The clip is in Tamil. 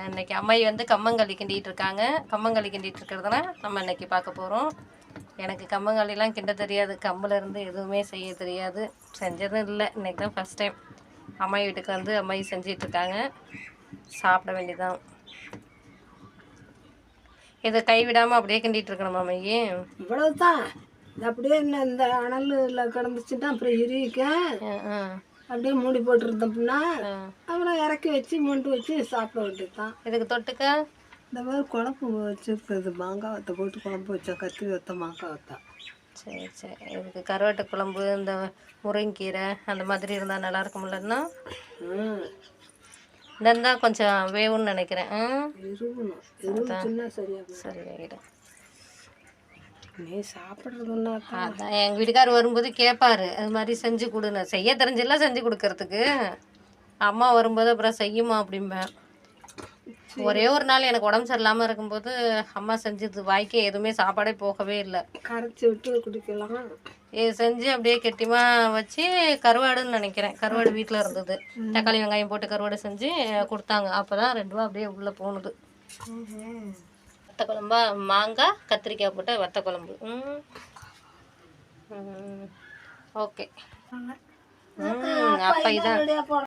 இன்னைக்கு அம்மாயி வந்து கம்மங்களி கிண்டிகிட்டு இருக்காங்க. கம்மங்களி கிண்டிகிட்டு இருக்கிறதுனா நம்ம இன்னைக்கு பார்க்க போகிறோம். எனக்கு கம்மங்களிலாம் கிண்ட தெரியாது. கம்புலேருந்து எதுவுமே செய்ய தெரியாது. செஞ்சதும் இல்லை. இன்றைக்கி தான் ஃபஸ்ட் டைம் அம்மாயி வீட்டுக்கு வந்து அம்மாயி செஞ்சிட்ருக்காங்க. சாப்பிட வேண்டியதான். இதை கைவிடாமல் அப்படியே கிண்டிகிட்டு இருக்கணுமா அம்மாயி? இவ்வளவுதான். இது அப்படியே இந்த அனலில் கிடந்துச்சுன்னா அப்புறம் இறுவிக்க அப்படியே மூடி போட்டுருந்தோம்னா அப்புறம் இறக்கி வச்சு மூண்டு வச்சு சாப்பிட வேண்டியது தான். இதுக்கு தொட்டுக்க இந்த மாதிரி குழம்பு வச்சுருக்குது. மாங்காய் வத்த போட்டு குழம்பு வச்சா, கத்திரி வத்த, மாங்காய் வத்தா. சரி சரி. இதுக்கு கருவாட்டு குழம்பு, இந்த முருங்கீரை அந்த மாதிரி இருந்தால் நல்லா இருக்கும்லன்னா இந்த கொஞ்சம் வேவுன்னு நினைக்கிறேன். சரியாயிடும். நீ சாப்பிட்றதுன்னா அதான் எங்கள் வீட்டுக்கார் வரும்போது கேட்பாரு, அது மாதிரி செஞ்சு கொடுன்னு. செய்ய தெரிஞ்செல்லாம் செஞ்சு கொடுக்கறதுக்கு. அம்மா வரும்போது அப்புறம் செய்யுமா அப்படிம்பேன். ஒரே ஒரு நாள் எனக்கு உடம்பு சரியில்லாமல் இருக்கும்போது அம்மா செஞ்சது வாய்க்கே எதுவுமே சாப்பாடே போகவே இல்லை. கரைச்சி விட்டு குடிக்கலாம். இது செஞ்சு அப்படியே கெட்டிமாக வச்சு கருவாடுன்னு நினைக்கிறேன். கருவாடு வீட்டில் இருந்தது. தக்காளி வெங்காயம் போட்டு கருவாடு செஞ்சு கொடுத்தாங்க. அப்போ தான் 2 ரூபா அப்படியே உள்ளே போனது. வத்த குழம்பா? மாங்காய் கத்திரிக்காய் போட்ட வத்த குழம்பு. ஓகே. அப்போ இதான்